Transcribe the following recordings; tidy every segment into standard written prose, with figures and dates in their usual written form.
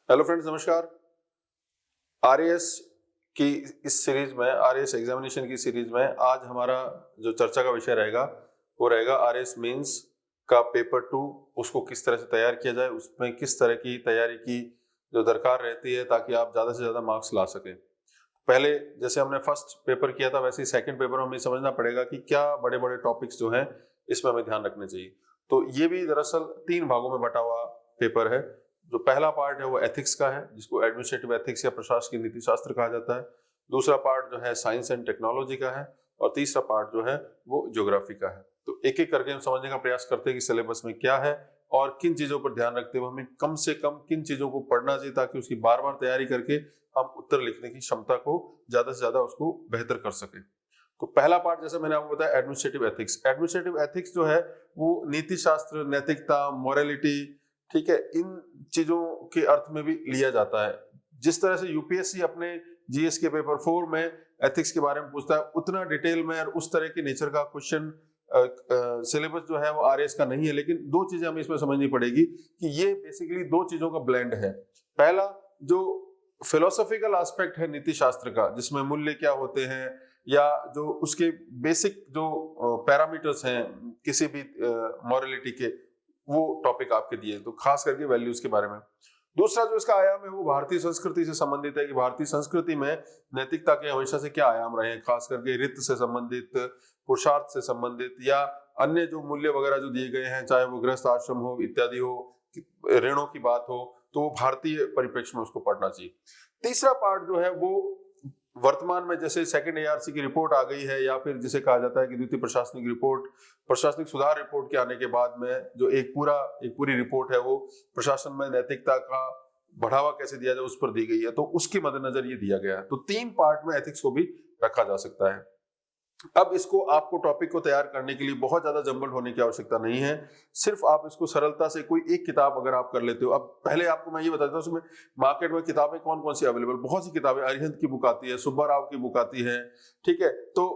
Hello friends, नमस्कार। RAS की इस सीरीज में, आरएएस एग्जामिनेशन की सीरीज में आज हमारा जो चर्चा का विषय रहेगा वो रहेगा आरएएस मेंस का पेपर 2। उसको किस तरह से तैयार किया जाए, उसमें किस तरह की तैयारी की जो दरकार रहती है ताकि आप ज्यादा से ज्यादा मार्क्स ला सकें। पहले जैसे हमने फर्स्ट पेपर किया था वैसे ही सेकंड पेपर में हमें समझना पड़ेगा कि क्या बड़े बड़े टॉपिक्स जो हैं इसमें हमें ध्यान रखने चाहिए। तो ये भी दरअसल 3 भागों में बटा हुआ पेपर है। जो पहला पार्ट है वो एथिक्स का है, जिसको एडमिनिस्ट्रेटिव एथिक्स या प्रशासकीय नीति शास्त्र कहा जाता है। दूसरा पार्ट जो है साइंस एंड टेक्नोलॉजी का है, और तीसरा पार्ट जो है वो ज्योग्राफी का है। तो एक एक करके हम समझने का प्रयास करते हैं कि सिलेबस में क्या है और किन चीजों पर ध्यान रखते हुए हमें कम से कम किन चीजों को पढ़ना चाहिए ताकि उसकी बार बार तैयारी करके हम उत्तर लिखने की क्षमता को ज्यादा से ज्यादा उसको बेहतर कर सके। तो पहला पार्ट जैसे मैंने आपको बताया एडमिनिस्ट्रेटिव एथिक्स। एडमिनिस्ट्रेटिव एथिक्स जो है वो नीति शास्त्र, नैतिकता, मोरालिटी, ठीक है, इन चीजों के अर्थ में भी लिया जाता है। जिस तरह से यूपीएससी अपने जीएस के पेपर 4 में एथिक्स के बारे में पूछता है, उतना डिटेल में और उस तरह के नेचर का क्वेश्चन सिलेबस जो है वो आरएस का नहीं है। लेकिन दो चीजें हमें इसमें समझनी पड़ेगी कि ये बेसिकली दो चीजों का ब्लेंड है। पहला जो फिलोसॉफिकल एस्पेक्ट है नीति शास्त्र का, जिसमें मूल्य क्या होते हैं या जो उसके बेसिक जो पैरामीटर्स हैं किसी भी मॉरलिटी के, वो टॉपिक आपके दिए, तो खास करके वैल्यूज के बारे में। दूसरा जो इसका आयाम है वो भारतीय संस्कृति से संबंधित है कि भारतीय संस्कृति में नैतिकता के हमेशा से क्या आयाम रहे हैं, खास करके रित से संबंधित, पुरुषार्थ से संबंधित या अन्य जो मूल्य वगैरह जो दिए गए हैं, चाहे वो गृहस्थ आश्रम हो इत्यादि हो, ऋणों की बात हो, तो वो भारतीय परिप्रेक्ष्य में उसको पढ़ना चाहिए। तीसरा पार्ट जो है वो वर्तमान में जैसे सेकंड एआरसी की रिपोर्ट आ गई है, या फिर जिसे कहा जाता है कि द्वितीय प्रशासनिक रिपोर्ट, प्रशासनिक सुधार रिपोर्ट के आने के बाद में जो एक पूरी रिपोर्ट है वो प्रशासन में नैतिकता का बढ़ावा कैसे दिया जाए उस पर दी गई है। तो उसके मद्देनजर ये दिया गया है। तो 3 पार्ट में एथिक्स को भी रखा जा सकता है। अब इसको आपको टॉपिक को तैयार करने के लिए बहुत ज्यादा जंबल होने की आवश्यकता नहीं है। सिर्फ आप इसको सरलता से कोई एक किताब अगर आप कर लेते हो। अब पहले आपको मैं ये बताता हूँ उसमें मार्केट में किताबें कौन कौन सी अवेलेबल, बहुत सी किताबें, अरिहंत की बुक आती है, सुब्बा राव की बुक आती है, ठीक है। तो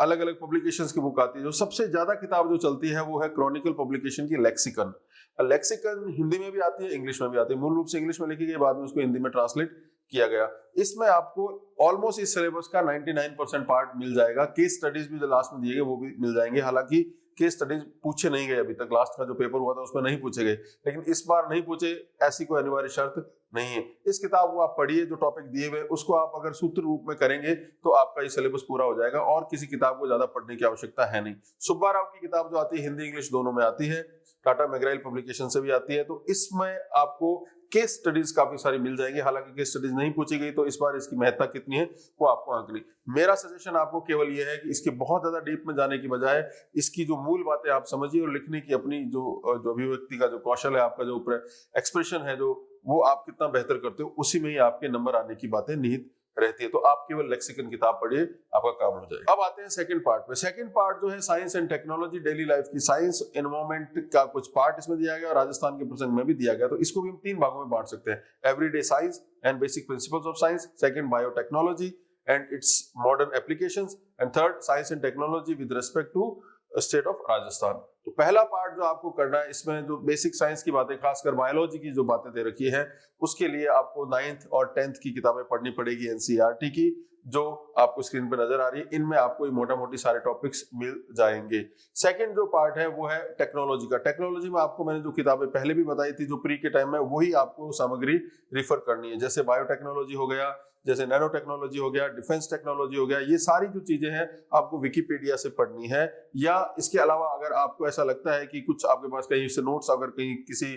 अलग अलग पब्लिकेशंस की बुक आती है। जो सबसे ज्यादा किताब जो चलती है वो है क्रॉनिकल पब्लिकेशन की लेक्सिकन। लेक्सिकन हिंदी में भी आती है, इंग्लिश में भी आती है। मूल रूप से इंग्लिश में लिखी गई, बाद में उसको हिंदी में ट्रांसलेट किया गया। इसमें आपको ऑलमोस्ट इस सिलेबस का 99% पार्ट मिल जाएगा। केस स्टडीज भी जो लास्ट में दिए गए वो भी मिल जाएंगे। हालांकि केस स्टडीज पूछे नहीं गए अभी तक, लास्ट का जो पेपर हुआ था उसमें नहीं पूछे गए, लेकिन इस बार नहीं पूछे ऐसी कोई अनिवार्य शर्त नहीं है। इस किताब को आप पढ़िए, जो टॉपिक दिए हुए उसको आप अगर सूत्र रूप में करेंगे तो आपका ये सिलेबस पूरा हो जाएगा और किसी किताब को ज्यादा पढ़ने की आवश्यकता है नहीं। सुब्बा राव की किताब जो आती है हिंदी इंग्लिश दोनों में आती है, टाटा मैकग्रा-हिल पब्लिकेशन से भी आती है। तो इसमें आपको केस स्टडीज काफी सारी मिल जाएंगी। हालांकि केस स्टडीज नहीं पूछी गई तो इस बार इसकी महत्ता कितनी है वो आपको आंकनी। मेरा सजेशन आपको केवल ये है कि इसके बहुत ज्यादा डीप में जाने की बजाय इसकी जो मूल बातें आप समझिए और लिखने की अपनी जो अभिव्यक्ति का जो कौशल है, आपका जो एक्सप्रेशन है, जो वो आप कितना बेहतर करते हो, उसी में ही आपके नंबर आने की बातें निहित रहती है। तो आप केवल लेक्सिकन किताब पढ़िए, आपका काम हो जाएगा। अब आते हैं सेकंड पार्ट में। सेकंड पार्ट जो है science and technology, daily life की साइंस, एनवायरमेंट का कुछ पार्ट इसमें दिया गया और राजस्थान के प्रसंग में भी दिया गया। तो इसको भी हम 3 भागों में बांट सकते हैं। Everyday science and basic principles of science, second biotechnology and its modern applications, and third science and technology with respect to state of Rajasthan. तो पहला पार्ट जो आपको करना है, इसमें जो बेसिक साइंस की बातें, खासकर बायोलॉजी की जो बातें दे रखी है, उसके लिए आपको 9th और 10th की किताबें पढ़नी पड़ेगी एनसीईआरटी की, जो आपको स्क्रीन पर नजर आ रही है। इनमें आपको मोटा मोटी सारे टॉपिक्स मिल जाएंगे। सेकंड जो पार्ट है वो है टेक्नोलॉजी का। टेक्नोलॉजी में आपको मैंने जो किताबें पहले भी बताई थी, जो प्री के टाइम में, वही आपको सामग्री रिफर करनी है। जैसे बायोटेक्नोलॉजी हो गया, जैसे नैनो टेक्नोलॉजी हो गया, डिफेंस टेक्नोलॉजी हो गया, ये सारी जो चीजें हैं आपको विकिपीडिया से पढ़नी है। या इसके अलावा अगर आपको ऐसा लगता है कि कुछ आपके पास कहीं से नोट्स अगर कहीं किसी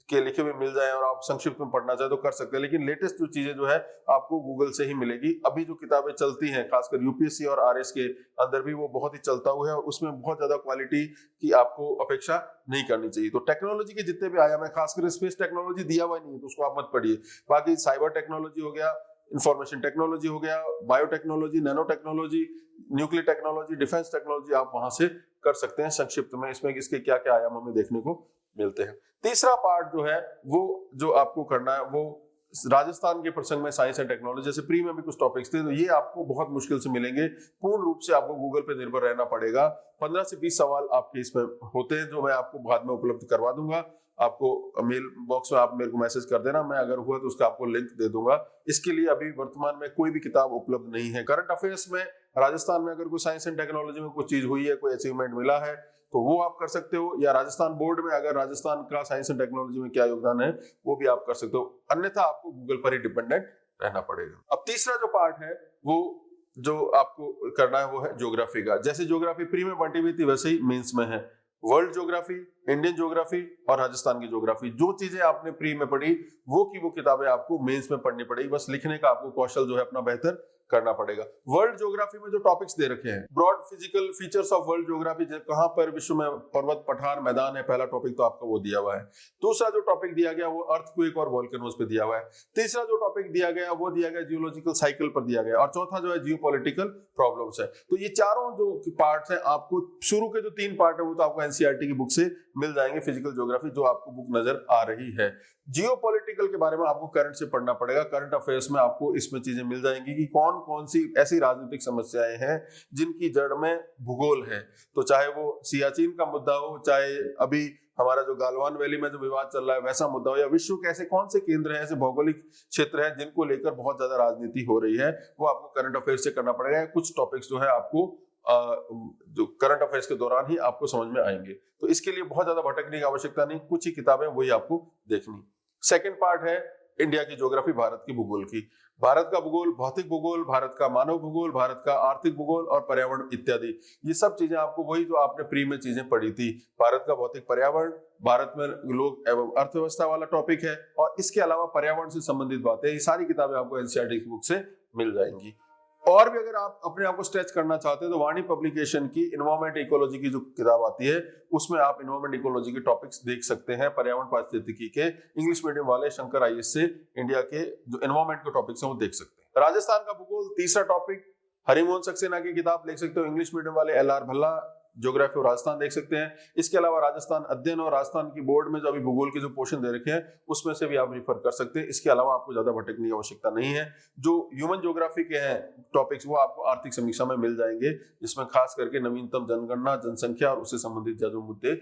के लिखे हुए मिल जाए और आप संक्षिप्त में पढ़ना चाहे तो कर सकते हैं, लेकिन लेटेस्ट जो चीजें जो है आपको गूगल से ही मिलेगी। अभी जो किताबें चलती हैं खासकर यूपीएससी और आरएस के अंदर भी, वो बहुत ही चलता हुआ है और उसमें बहुत ज्यादा क्वालिटी की आपको अपेक्षा नहीं करनी चाहिए। तो टेक्नोलॉजी के जितने भी आयाम है, खासकर स्पेस टेक्नोलॉजी दिया हुआ नहीं है तो उसको आप मत पढ़िए। बाकी साइबर टेक्नोलॉजी हो गया, इंफॉर्मेशन टेक्नोलॉजी हो गया, biotechnology, nano technology, nuclear technology, defence technology आप वहां से कर सकते हैं संक्षिप्त में। इसमें इसके क्या क्या आयाम हमें देखने को मिलते हैं। तीसरा पार्ट जो है वो जो आपको करना है वो राजस्थान के प्रसंग में साइंस एंड टेक्नोलॉजी, जैसे प्री में भी कुछ टॉपिक्स थे, तो ये आपको बहुत मुश्किल से मिलेंगे। पूर्ण रूप से आपको गूगल पे निर्भर रहना पड़ेगा। 15 से 20 सवाल आपके इसमें होते हैं जो मैं आपको बाद में उपलब्ध करवा दूंगा। आपको मेल बॉक्स में आप मेरे को मैसेज कर देना, मैं अगर हुआ तो उसका आपको लिंक दे दूंगा। इसके लिए अभी वर्तमान में कोई भी किताब उपलब्ध नहीं है। करंट अफेयर्स में राजस्थान में अगर कोई साइंस एंड टेक्नोलॉजी में कुछ चीज हुई है, कोई अचीवमेंट मिला है, तो वो आप कर सकते हो, या राजस्थान बोर्ड में अगर राजस्थान का साइंस एंड टेक्नोलॉजी में क्या योगदान है वो भी आप कर सकते हो। अन्यथा आपको गूगल पर ही डिपेंडेंट रहना पड़ेगा। अब तीसरा जो पार्ट है वो जो आपको करना है वो है ज्योग्राफी का। जैसे ज्योग्राफी प्री में बांटी हुई थी वैसे ही मेंस में है। वर्ल्ड ज्योग्राफी, इंडियन ज्योग्राफी और राजस्थान की ज्योग्राफी, जो चीजें आपने प्री में पढ़ी वो की वो किताबें आपको मेंस में पढ़नी पड़ेगी। बस लिखने का आपको कौशल जो है अपना बेहतर करना पड़ेगा। वर्ल्ड ज्योग्राफी में जो टॉपिक्स दे रखे हैं, broad physical features of world geography, कहां पर विश्व में पर्वत पठार मैदान है, पहला टॉपिक तो आपका वो दिया हुआ है। दूसरा जो टॉपिक दिया गया वो अर्थक्वेक और वोल्केनोज पे दिया हुआ है। तीसरा जो टॉपिक दिया गया वो दिया गया जियोलॉजिकल साइकिल पर दिया गया, और चौथा जो है जियोपॉलिटिकल प्रॉब्लम्स है। तो ये चारों जो पार्ट्स हैं आपको शुरू के जो 3 पार्ट है वो तो आपको एनसीईआरटी की बुक से मिल जाएंगे। फिजिकल ज्योग्राफी जो आपको बुक नजर आ रही है। जियोपॉलिटिकल के बारे में आपको करंट से पढ़ना पड़ेगा। करंट अफेयर्स में आपको इसमें चीजें मिल जाएंगी कि कौन कौन सी ऐसी राजनीतिक समस्याएं हैं जिनकी जड़ में भूगोल है। तो चाहे वो सियाचिन का मुद्दा हो, चाहे अभी हमारा जो गालवान वैली में जो विवाद चल रहा है वैसा मुद्दा हो, या विश्व के ऐसे कौन से केंद्र हैं, ऐसे भौगोलिक क्षेत्र हैं जिनको लेकर बहुत ज्यादा राजनीति हो रही है, वो आपको करंट अफेयर्स से करना पड़ेगा। कुछ टॉपिक्स जो है आपको जो करंट अफेयर्स के दौरान ही आपको समझ में आएंगे। तो इसके लिए बहुत ज्यादा भटकने की आवश्यकता नहीं, कुछ ही किताबें वही आपको देखनी। सेकंड पार्ट है इंडिया की ज्योग्राफी, भारत की भूगोल की। भारत का भूगोल, भौतिक भूगोल, भारत का मानव भूगोल, भारत का आर्थिक भूगोल और पर्यावरण इत्यादि, ये सब चीजें आपको वही जो आपने प्री में चीजें पढ़ी थी। भारत का भौतिक पर्यावरण, भारत में लोग एवं अर्थव्यवस्था वाला टॉपिक है, और इसके अलावा पर्यावरण से संबंधित बातें, ये सारी किताबें आपको एनसीईआरटी की बुक से मिल जाएंगी। और भी अगर आप अपने आप को स्ट्रेच करना चाहते हैं तो वाणी पब्लिकेशन की इन्वायरमेंट इकोलॉजी की जो किताब आती है उसमें आप इन्वायरमेंट इकोलॉजी के टॉपिक्स देख सकते हैं। पर्यावरण पारिस्थितिकी के इंग्लिश मीडियम वाले शंकर आईएएस से इंडिया के जो इन्वायरमेंट के टॉपिक्स हैं वो देख सकते हैं। राजस्थान का भूगोल तीसरा टॉपिक, हरिमोहन सक्सेना की किताब देख सकते हो। इंग्लिश मीडियम वाले एलआर भल्ला ज्योग्राफी और राजस्थान देख सकते हैं। इसके अलावा राजस्थान अध्ययन और राजस्थान की बोर्ड में जो अभी भूगोल के जो पोर्शन दे रखे हैं उसमें से भी आप रिफर कर सकते हैं। इसके अलावा आपको ज्यादा भटकने की आवश्यकता नहीं है। जो ह्यूमन ज्योग्राफी के हैं टॉपिक्स वो आपको आर्थिक समीक्षा में मिल जाएंगे, जिसमें खास करके नवीनतम जनगणना, जनसंख्या और उससे संबंधित जो मुद्दे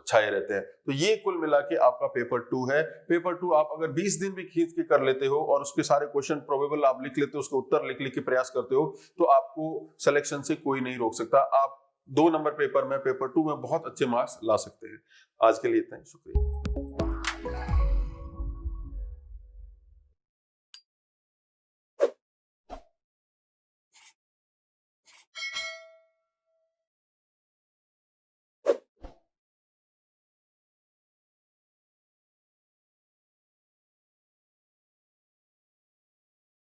छाए रहते हैं। तो ये कुल मिला के आपका पेपर 2 है। पेपर 2 आप अगर 20 दिन भी खींच के कर लेते हो और उसके सारे क्वेश्चन प्रोबेबल आप लिख लेते हो, उसके उत्तर लिख के प्रयास करते हो, तो आपको सिलेक्शन से कोई नहीं रोक सकता। आप 2 नंबर पेपर में, पेपर 2 में बहुत अच्छे मार्क्स ला सकते हैं। आज के लिए इतना ही, शुक्रिया।